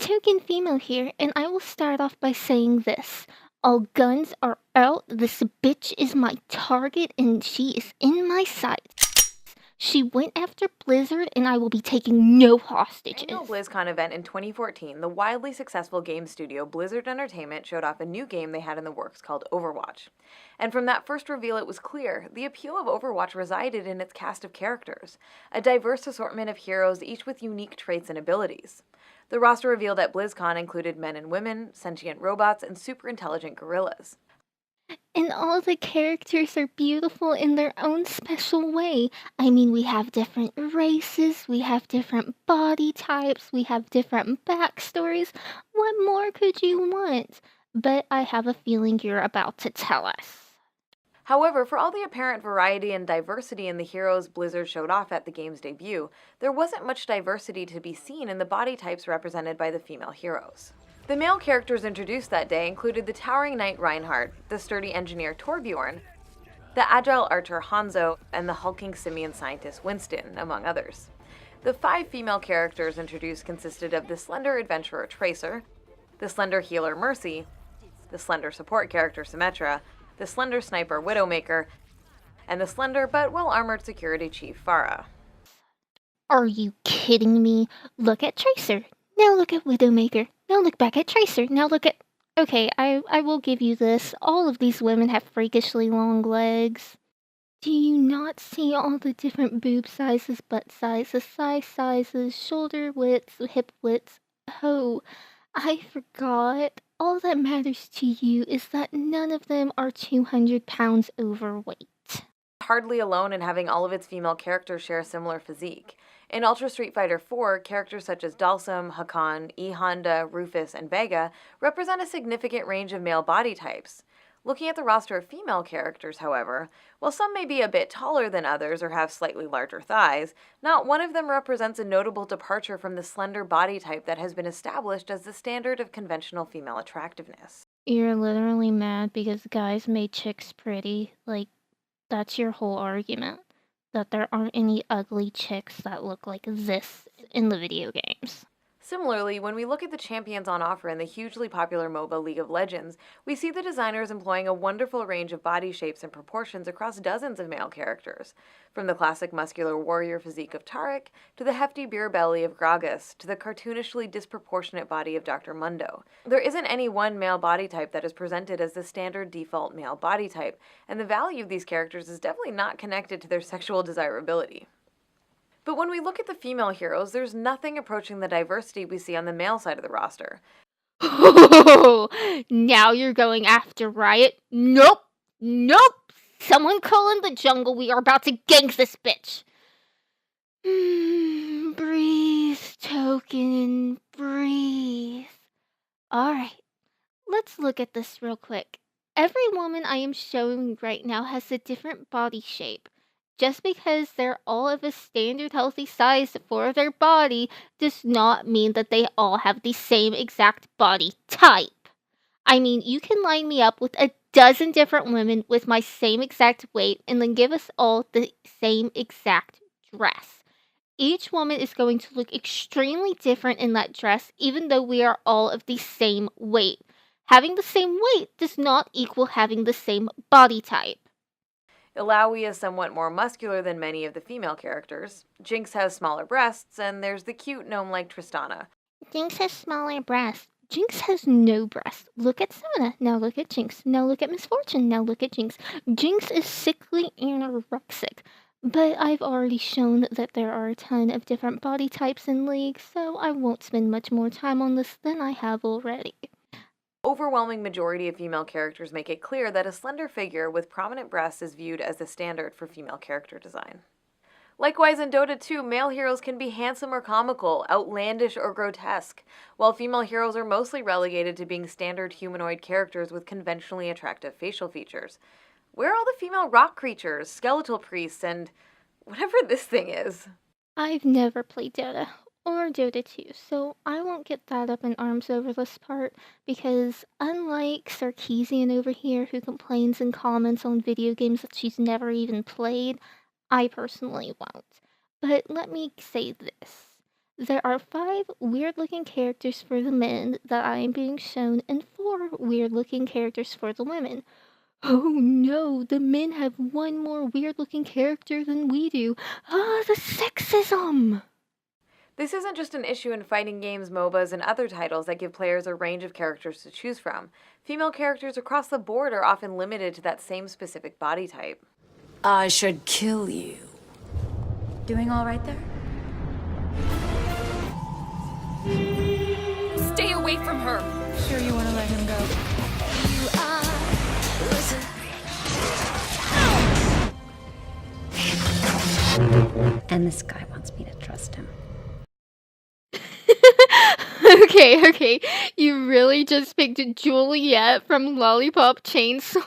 token female here, and I will start off by saying this. All guns are out. This bitch is my target, and she is in my sights. She went after Blizzard, and I will be taking no hostages. Annual BlizzCon event in 2014, the wildly successful game studio Blizzard Entertainment showed off a new game they had in the works called Overwatch. And from that first reveal, it was clear the appeal of Overwatch resided in its cast of characters, a diverse assortment of heroes, each with unique traits and abilities. The roster revealed at BlizzCon included men and women, sentient robots, and super intelligent gorillas. And all the characters are beautiful in their own special way. I mean, we have different races, we have different body types, we have different backstories. What more could you want? But I have a feeling you're about to tell us. However, for all the apparent variety and diversity in the heroes Blizzard showed off at the game's debut, there wasn't much diversity to be seen in the body types represented by the female heroes. The male characters introduced that day included the towering knight Reinhardt, the sturdy engineer Torbjorn, the agile archer Hanzo, and the hulking simian scientist Winston, among others. The 5 female characters introduced consisted of the slender adventurer Tracer, the slender healer Mercy, the slender support character Symmetra, the slender sniper Widowmaker, and the slender but well-armored security chief Farah. Are you kidding me? Look at Tracer. Now look at Widowmaker. Now look back at Tracer. Now look at... Okay, I will give you this. All of these women have freakishly long legs. Do you not see all the different boob sizes, butt sizes, thigh sizes, shoulder widths, hip widths? Oh, I forgot. All that matters to you is that none of them are 200 pounds overweight. Hardly alone in having all of its female characters share a similar physique. In Ultra Street Fighter IV, characters such as Dalsum, Hakan, E Honda, Rufus, and Vega represent a significant range of male body types. Looking at the roster of female characters, however, while some may be a bit taller than others or have slightly larger thighs, not one of them represents a notable departure from the slender body type that has been established as the standard of conventional female attractiveness. You're literally mad because guys made chicks pretty. Like, that's your whole argument. That there aren't any ugly chicks that look like this in the video games. Similarly, when we look at the champions on offer in the hugely popular MOBA League of Legends, we see the designers employing a wonderful range of body shapes and proportions across dozens of male characters, from the classic muscular warrior physique of Taric, to the hefty beer belly of Gragas, to the cartoonishly disproportionate body of Dr. Mundo. There isn't any one male body type that is presented as the standard default male body type, and the value of these characters is definitely not connected to their sexual desirability. But when we look at the female heroes, there's nothing approaching the diversity we see on the male side of the roster. Oh, now you're going after Riot? Nope! Nope! Someone call in the jungle, we are about to gank this bitch! Breathe, token, breathe. Alright, let's look at this real quick. Every woman I am showing right now has a different body shape. Just because they're all of a standard healthy size for their body does not mean that they all have the same exact body type. I mean, you can line me up with a dozen different women with my same exact weight and then give us all the same exact dress. Each woman is going to look extremely different in that dress, even though we are all of the same weight. Having the same weight does not equal having the same body type. Illaoi is somewhat more muscular than many of the female characters. Jinx has smaller breasts, and there's the cute gnome-like Tristana. Jinx has smaller breasts. Jinx has no breasts. Look at Sona. Now look at Jinx. Now look at Misfortune. Now look at Jinx. Jinx is sickly anorexic. But I've already shown that there are a ton of different body types in League, so I won't spend much more time on this than I have already. Overwhelming majority of female characters make it clear that a slender figure with prominent breasts is viewed as the standard for female character design. Likewise, in Dota 2, male heroes can be handsome or comical, outlandish or grotesque, while female heroes are mostly relegated to being standard humanoid characters with conventionally attractive facial features. Where are all the female rock creatures, skeletal priests, and whatever this thing is? I've never played Dota or Dota 2, so I won't get that up in arms over this part, because unlike Sarkeesian over here who complains and comments on video games that she's never even played, I personally won't. But let me say this. There are 5 weird-looking characters for the men that I am being shown and 4 weird-looking characters for the women. Oh no, the men have one more weird-looking character than we do. Ah, the sexism! This isn't just an issue in fighting games, MOBAs, and other titles that give players a range of characters to choose from. Female characters across the board are often limited to that same specific body type. I should kill you. Doing all right there? Stay away from her! Sure you want to let him go? And this guy wants me to trust him. Okay. You really just picked Juliet from Lollipop Chainsaw?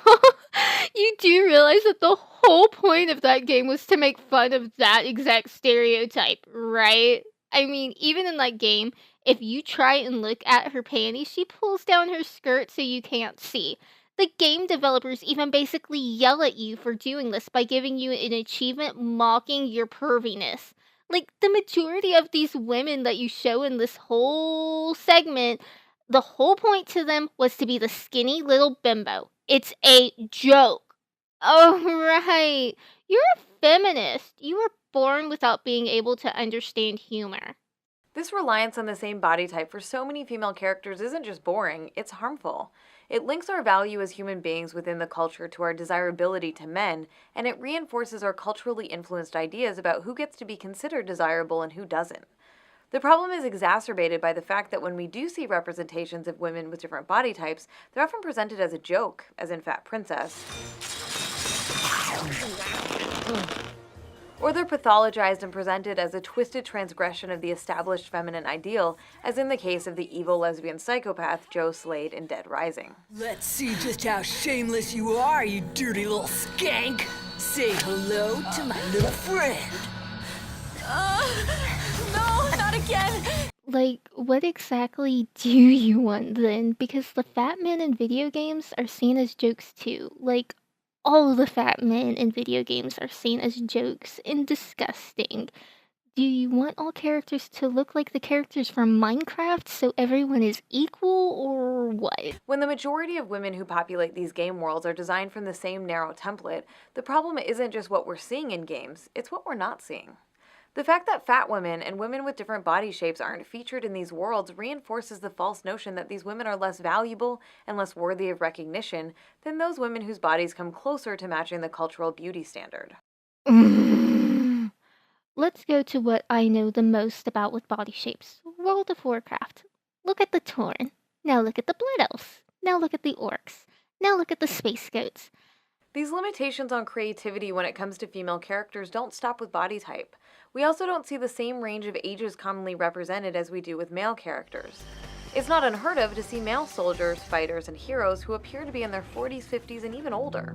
You do realize that the whole point of that game was to make fun of that exact stereotype, right? I mean, even in that game, if you try and look at her panties, she pulls down her skirt so you can't see. The game developers even basically yell at you for doing this by giving you an achievement mocking your perviness. Like, the majority of these women that you show in this whole segment, the whole point to them was to be the skinny little bimbo. It's a joke. Oh, right. You're a feminist. You were born without being able to understand humor. This reliance on the same body type for so many female characters isn't just boring, it's harmful. It links our value as human beings within the culture to our desirability to men, and it reinforces our culturally influenced ideas about who gets to be considered desirable and who doesn't. The problem is exacerbated by the fact that when we do see representations of women with different body types, they're often presented as a joke, as in Fat Princess. Or they're pathologized and presented as a twisted transgression of the established feminine ideal, as in the case of the evil lesbian psychopath Joe Slade in Dead Rising. Let's see just how shameless you are, you dirty little skank! Say hello to my little friend! No, not again! Like, what exactly do you want then? Because the fat men in video games are seen as jokes too. Like, all the fat men in video games are seen as jokes and disgusting. Do you want all characters to look like the characters from Minecraft so everyone is equal, or what? When the majority of women who populate these game worlds are designed from the same narrow template, the problem isn't just what we're seeing in games, it's what we're not seeing. The fact that fat women and women with different body shapes aren't featured in these worlds reinforces the false notion that these women are less valuable and less worthy of recognition than those women whose bodies come closer to matching the cultural beauty standard. Let's go to what I know the most about with body shapes. World of Warcraft. Look at the Tauren. Now look at the Blood Elves. Now look at the Orcs. Now look at the Space Goats. These limitations on creativity when it comes to female characters don't stop with body type. We also don't see the same range of ages commonly represented as we do with male characters. It's not unheard of to see male soldiers, fighters, and heroes who appear to be in their 40s, 50s, and even older.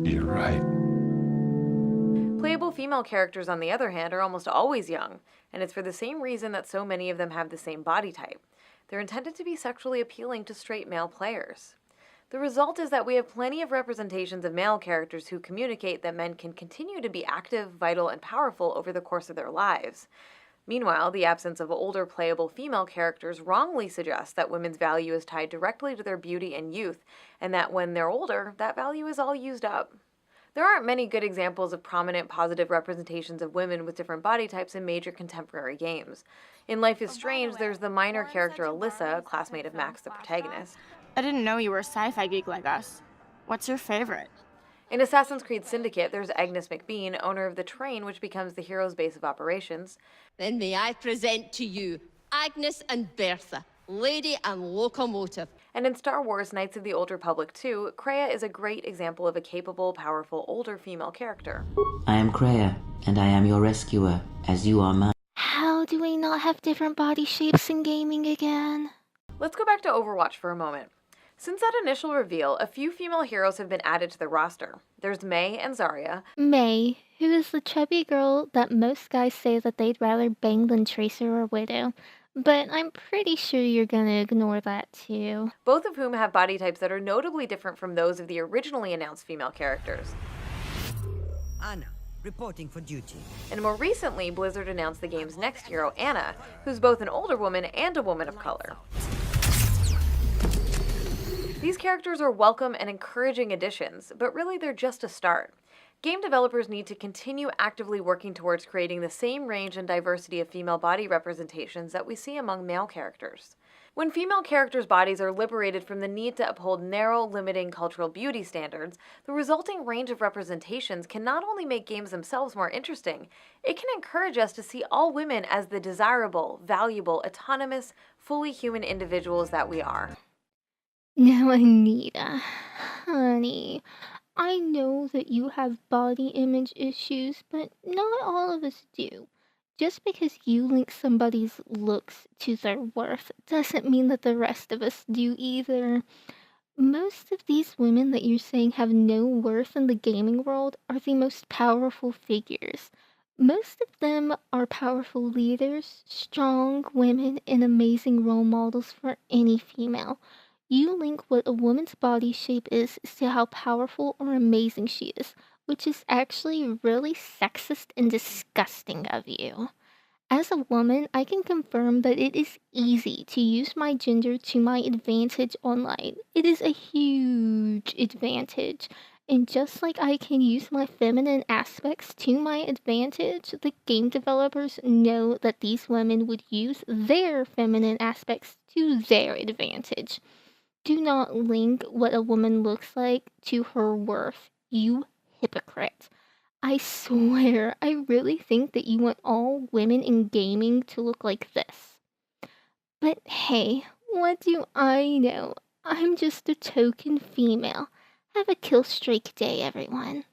You're right. Playable female characters, on the other hand, are almost always young, and it's for the same reason that so many of them have the same body type. They're intended to be sexually appealing to straight male players. The result is that we have plenty of representations of male characters who communicate that men can continue to be active, vital, and powerful over the course of their lives. Meanwhile, the absence of older playable female characters wrongly suggests that women's value is tied directly to their beauty and youth, and that when they're older, that value is all used up. There aren't many good examples of prominent positive representations of women with different body types in major contemporary games. In Life is Strange, there's the minor character Alyssa, a classmate of Max, the protagonist. I didn't know you were a sci-fi geek like us. What's your favorite? In Assassin's Creed Syndicate, there's Agnes McBean, owner of the train which becomes the hero's base of operations. Then may I present to you Agnes and Bertha, Lady and Locomotive. And in Star Wars Knights of the Old Republic 2, Kreia is a great example of a capable, powerful, older female character. I am Kreia, and I am your rescuer, as you are mine. How do we not have different body shapes in gaming again? Let's go back to Overwatch for a moment. Since that initial reveal, a few female heroes have been added to the roster. There's Mei and Zarya. Mei, who is the chubby girl that most guys say that they'd rather bang than Tracer or Widow. But I'm pretty sure you're gonna ignore that too. Both of whom have body types that are notably different from those of the originally announced female characters. Ana, Reporting for duty. And more recently, Blizzard announced the game's next hero, Anna, who's both an older woman and a woman of color. These characters are welcome and encouraging additions, but really they're just a start. Game developers need to continue actively working towards creating the same range and diversity of female body representations that we see among male characters. When female characters' bodies are liberated from the need to uphold narrow, limiting cultural beauty standards, the resulting range of representations can not only make games themselves more interesting, it can encourage us to see all women as the desirable, valuable, autonomous, fully human individuals that we are. Now, Anita, honey, I know that you have body image issues, but not all of us do. Just because you link somebody's looks to their worth doesn't mean that the rest of us do either. Most of these women that you're saying have no worth in the gaming world are the most powerful figures. Most of them are powerful leaders, strong women, and amazing role models for any female. You link what a woman's body shape is to how powerful or amazing she is, which is actually really sexist and disgusting of you. As a woman, I can confirm that it is easy to use my gender to my advantage online. It is a huge advantage. And just like I can use my feminine aspects to my advantage, the game developers know that these women would use their feminine aspects to their advantage. Do not link what a woman looks like to her worth, you hypocrite. I swear, I really think that you want all women in gaming to look like this. But hey, what do I know? I'm just a token female. Have a kill streak day, everyone.